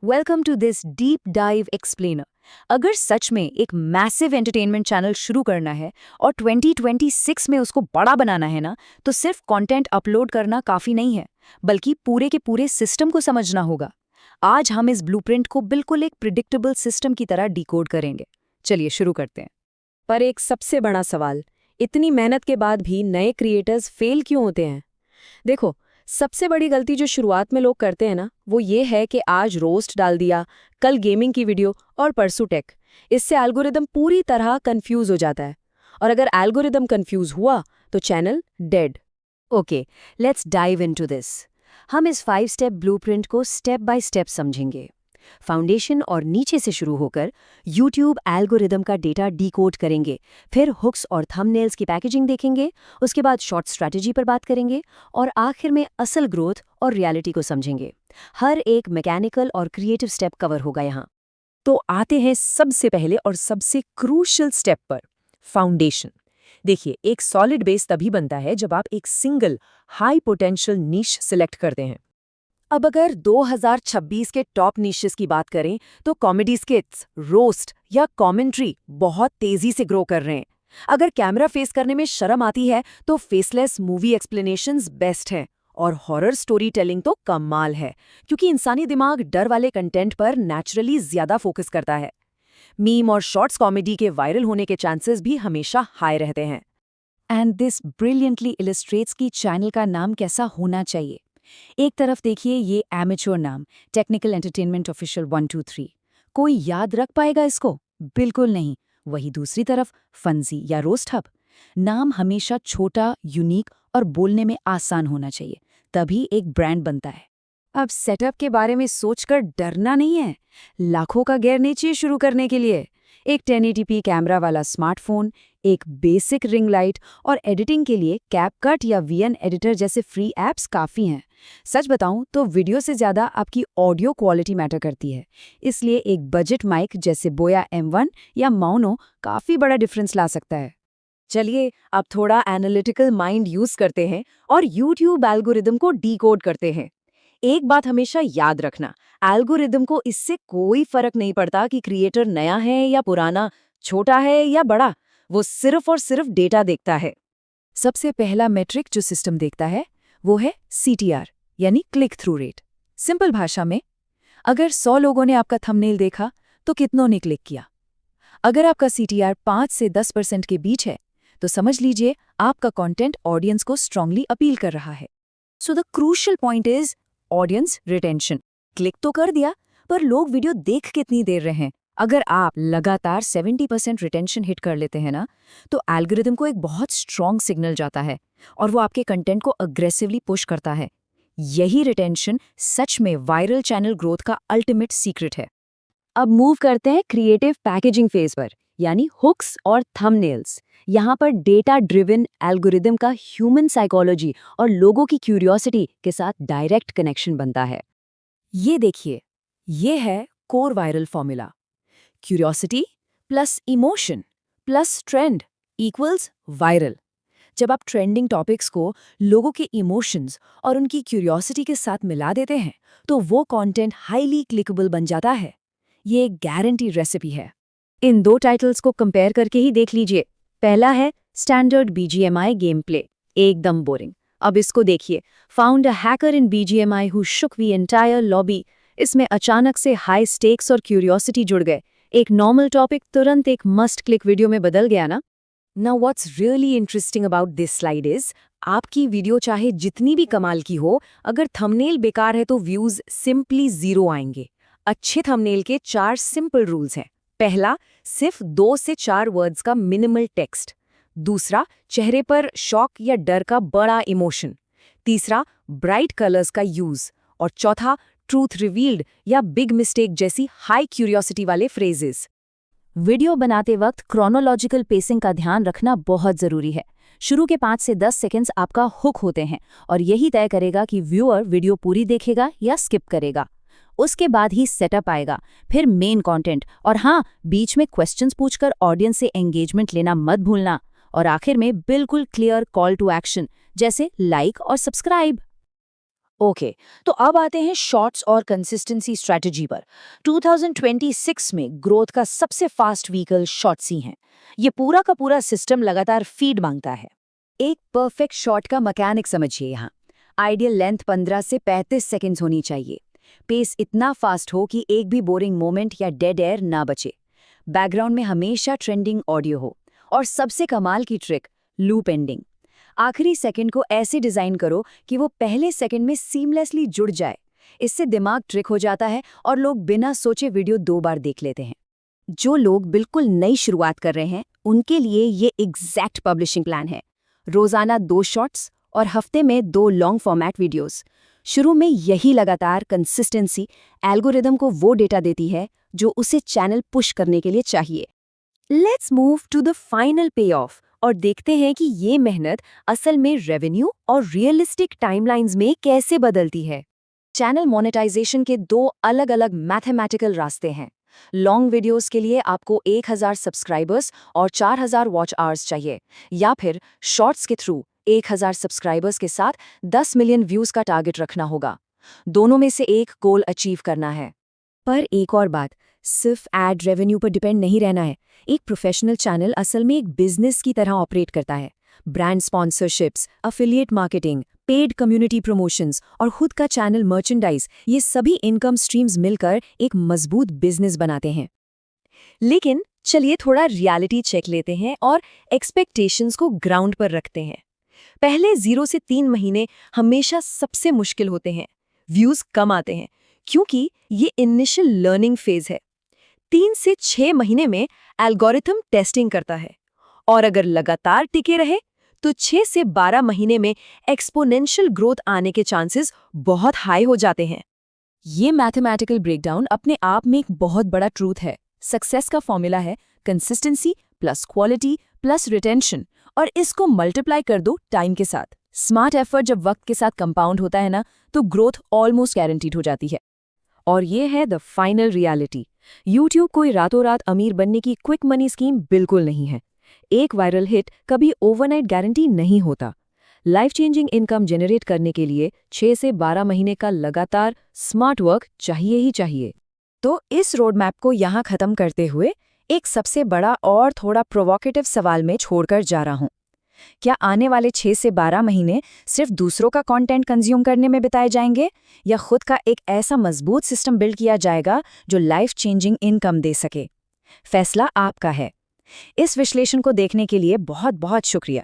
Welcome to this deep dive explainer. अगर सच में एक मैसिव एंटरटेनमेंट चैनल शुरू करना है और 2026 में उसको बड़ा बनाना है ना, तो सिर्फ कंटेंट अपलोड करना काफी नहीं है, बल्कि पूरे के पूरे सिस्टम को समझना होगा। आज हम इस ब्लूप्रिंट को बिल्कुल एक प्रिडिक्टेबल सिस्टम की तरह डिकोड करेंगे। चलिए शुरू करते हैं। पर एक सबसे बड़ा सवाल, इतनी मेहनत के बाद भी नए क्रिएटर्स फेल क्यों होते हैं? देखो, सबसे बड़ी गलती जो शुरुआत में लोग करते हैं ना, वो ये है कि आज रोस्ट डाल दिया, कल गेमिंग की वीडियो और परसों टेक। इससे एल्गोरिदम पूरी तरह कंफ्यूज हो जाता है। और अगर एल्गोरिदम कंफ्यूज हुआ तो channel dead. Okay, let's dive into this. हम इस 5 स्टेप ब्लूप्रिंट को स्टेप बाय स्टेप समझेंगे। फाउंडेशन और नीचे से शुरू होकर YouTube एल्गोरिदम का डेटा डिकोड करेंगे, फिर हुक्स और थंबनेल्स की पैकेजिंग देखेंगे, उसके बाद शॉर्ट स्ट्रैटेजी पर बात करेंगे और आखिर में असल ग्रोथ और रियलिटी को समझेंगे। हर एक मैकेनिकल और क्रिएटिव स्टेप कवर होगा यहाँ। तो आते हैं सबसे पहले और सबसे क्रूशियल स्टेप पर, फाउंडेशन। देखिए, एक सॉलिड बेस तभी बनता है जब आप एक सिंगल हाई पोटेंशियल नीश सिलेक्ट करते हैं। अब अगर 2026 के टॉप निशेस की बात करें तो कॉमेडी स्किट्स, रोस्ट या कमेंट्री बहुत तेजी से ग्रो कर रहे हैं। अगर कैमरा फेस करने में शर्म आती है तो फेसलेस मूवी एक्सप्लेनेशंस बेस्ट हैं। और हॉरर स्टोरी टेलिंग तो कमाल है, क्योंकि इंसानी दिमाग डर वाले कंटेंट पर नेचुरली ज्यादा फोकस करता है। मीम और शॉर्ट्स कॉमेडी के वायरल होने के चांसेस भी हमेशा हाई रहते हैं। एंड दिस ब्रिलियंटली इलस्ट्रेट्स की चैनल का नाम कैसा होना चाहिए। एक तरफ देखिए ये एमेच्योर नाम, टेक्निकल एंटरटेनमेंट ऑफिशियल 123। कोई याद रख पाएगा इसको? बिल्कुल नहीं। वही दूसरी तरफ फंजी या रोस्ट हब। नाम हमेशा छोटा, यूनिक और बोलने में आसान होना चाहिए, तभी एक ब्रांड बनता है। अब सेटअप के बारे में सोचकर डरना नहीं है। लाखों का गेयर नहीं चाहिए शुरू करने के लिए। एक 1080p कैमरा वाला स्मार्टफोन, एक बेसिक रिंग लाइट और एडिटिंग के लिए कैपकट या वीएन एडिटर जैसे फ्री ऐप्स काफ़ी हैं। सच बताऊं तो वीडियो से ज़्यादा आपकी ऑडियो क्वालिटी मैटर करती है, इसलिए एक बजट माइक जैसे बोया M1 या माउनो काफ़ी बड़ा डिफरेंस ला सकता है। चलिए, अब थोड़ा एनालिटिकल माइंड यूज करते हैं और YouTube एल्गोरिदम को डीकोड करते हैं। एक बात हमेशा याद रखना, एल्गोरिदम को इससे कोई फर्क नहीं पड़ता कि क्रिएटर नया है या पुराना, छोटा है या बड़ा। वो सिर्फ और सिर्फ डेटा देखता है। सबसे पहला मेट्रिक जो सिस्टम देखता है वो है CTR, यानी क्लिक थ्रू रेट। सिंपल भाषा में, अगर 100 लोगों ने आपका थंबनेल देखा तो कितनों ने क्लिक किया। अगर आपका CTR 5 से 10% के बीच है तो समझ लीजिए आपका कंटेंट ऑडियंस को स्ट्रांगली अपील कर रहा है। So the crucial point is audience retention. Click तो कर दिया, पर लोग वीडियो देख कितनी देर रहे हैं। अगर आप लगातार 70% रिटेंशन हिट कर लेते हैं ना, तो एल्गोरिदम को एक बहुत स्ट्रॉन्ग सिग्नल जाता है और वो आपके कंटेंट को अग्रेसिवली पुश करता है। यही रिटेंशन सच में वायरल चैनल ग्रोथ का अल्टीमेट सीक्रेट है। अब मूव करते हैं क्रिएटिव पैकेजिंग फेज पर, यानी हुक्स और थंबनेल्स। यहाँ पर डेटा ड्रिवन एल्गोरिदम का ह्यूमन साइकोलॉजी और लोगों की क्यूरियोसिटी के साथ डायरेक्ट कनेक्शन बनता है। ये देखिए, ये है core viral formula. Curiosity plus emotion plus trend equals viral. जब आप ट्रेंडिंग टॉपिक्स को लोगों के इमोशंस और उनकी क्यूरियोसिटी के साथ मिला देते हैं, तो वो कंटेंट हाईली क्लिकेबल बन जाता है। ये एक गारंटी रेसिपी है। इन दो टाइटल्स को कंपेयर करके ही देख लीजिए। पहला है स्टैंडर्ड BGMI गेम प्ले, एकदम बोरिंग। अब इसको देखिए, found a hacker in BGMI who shook the entire lobby. इसमें अचानक से हाई स्टेक्स और क्यूरियोसिटी जुड़ गए। एक नॉर्मल टॉपिक तुरंत एक मस्ट क्लिक वीडियो में बदल गया ना। Now what's really interesting about this slide is, आपकी वीडियो चाहे जितनी भी कमाल की हो, अगर थंबनेल बेकार है तो व्यूज सिंपली 0 आएंगे। अच्छे थंबनेल के 4 सिंपल रूल्स हैं। पहला, सिर्फ 2 से 4 वर्ड्स का मिनिमल टेक्स्ट। दूसरा, चेहरे पर शॉक या डर का बड़ा इमोशन। तीसरा, ब्राइट कलर्स का यूज। और चौथा, ट्रूथ रिवील्ड या बिग मिस्टेक जैसी हाई क्यूरियोसिटी वाले फ्रेजेस। वीडियो बनाते वक्त क्रोनोलॉजिकल पेसिंग का ध्यान रखना बहुत जरूरी है। शुरू के 5 से 10 सेकंड्स आपका हुक होते हैं और यही तय करेगा कि व्यूअर वीडियो पूरी देखेगा या स्किप करेगा। उसके बाद ही सेटअप आएगा, फिर मेन कंटेंट, और हाँ, बीच में क्वेश्चंस पूछकर ऑडियंस से एंगेजमेंट लेना मत भूलना। और आखिर में बिल्कुल क्लियर कॉल टू एक्शन, जैसे लाइक और सब्सक्राइब। ओके, तो अब आते हैं शॉर्ट्स और कंसिस्टेंसी स्ट्रेटजी पर। 2026 में ग्रोथ का सबसे फास्ट व्हीकल शॉर्ट्स ही हैं। ये पूरा का पूरा सिस्टम लगातार फीड मांगता है। एक परफेक्ट शॉट का मैकेनिक समझिए यहाँ। आइडियल लेंथ 15 से 35 सेकंड्स होनी चाहिए। पेस इतना फास्ट हो कि एक भी बोरिंग मोमेंट या डेड एयर ना बचे। बैकग्राउंड में हमेशा ट्रेंडिंग ऑडियो हो। और सबसे कमाल की ट्रिक, लूप एंडिंग। आखिरी सेकंड को ऐसे डिजाइन करो कि वो पहले सेकंड में सीमलेसली जुड़ जाए। इससे दिमाग ट्रिक हो जाता है और लोग बिना सोचे वीडियो 2 बार देख लेते हैं। जो लोग बिल्कुल नई शुरुआत कर रहे हैं उनके लिए ये एग्जैक्ट पब्लिशिंग प्लान है। रोजाना 2 शॉर्ट्स और हफ्ते में 2 लॉन्ग फॉर्मेट वीडियोस। शुरू में यही लगातार कंसिस्टेंसी एल्गोरिदम को वो डेटा देती है जो उसे चैनल पुश करने के लिए चाहिए। Let's move to the final payoff और देखते हैं कि ये मेहनत असल में रेवेन्यू और रियलिस्टिक टाइमलाइंस में कैसे बदलती है। चैनल मोनेटाइजेशन के 2 अलग-अलग मैथमेटिकल रास्ते हैं। लॉन्ग वीडियोस के लिए आपको 1000 सब्सक्राइबर्स और 4000 वॉच आवर्स चाहिए, या फिर शॉर्ट्स के थ्रू 1000 सब्सक्राइबर्स के साथ 10 मिलियन व्यूज का टारगेट रखना होगा। दोनों में से एक गोल अचीव करना है। पर एक और बात, सिर्फ एड रेवेन्यू पर डिपेंड नहीं रहना है। एक प्रोफेशनल चैनल असल में एक बिजनेस की तरह ऑपरेट करता है। Brand sponsorships, affiliate marketing, paid community promotions और खुद का चैनल मर्चेंडाइज, ये सभी इनकम स्ट्रीम्स मिलकर एक मजबूत बिजनेस बनाते हैं। लेकिन चलिए थोड़ा रियलिटी चेक लेते हैं और एक्सपेक्टेशंस को ग्राउंड पर रखते हैं। पहले 0 से 3 महीने हमेशा सबसे मुश्किल होते हैं। व्यूज कम आते हैं क्योंकि ये इनिशियल लर्निंग फेज है। 3 से 6 महीने में एल्गोरिथम टेस्टिंग करता है, और अगर लगातार टिके रहे तो 6 से 12 महीने में एक्सपोनेंशियल ग्रोथ आने के चांसेस बहुत हाई हो जाते हैं। ये मैथमेटिकल ब्रेकडाउन अपने आप में एक बहुत बड़ा ट्रूथ है। सक्सेस का फॉर्मूला है consistency plus quality plus retention, और इसको मल्टीप्लाई कर दो टाइम के साथ। स्मार्ट एफर्ट जब वक्त के साथ कंपाउंड होता है ना, तो ग्रोथ ऑलमोस्ट गारंटीड हो जाती है। और ये है द फाइनल रियलिटी। यूट्यूब कोई रातों रात अमीर बनने की क्विक मनी स्कीम बिल्कुल नहीं है। एक वायरल हिट कभी ओवरनाइट गारंटी नहीं होता। लाइफ चेंजिंग इनकम जनरेट करने के लिए 6 से 12 महीने का लगातार स्मार्ट वर्क चाहिए ही चाहिए। तो इस रोड मैप को यहाँ खत्म करते हुए एक सबसे बड़ा और थोड़ा प्रोवोकेटिव सवाल में छोड़कर जा रहा हूँ। क्या आने वाले 6 से 12 महीने सिर्फ दूसरों का कंटेंट कंज्यूम करने में बिताए जाएंगे, या खुद का एक ऐसा मजबूत सिस्टम बिल्ड किया जाएगा जो लाइफ चेंजिंग इनकम दे सके? फैसला आपका है। इस विश्लेषण को देखने के लिए बहुत बहुत शुक्रिया।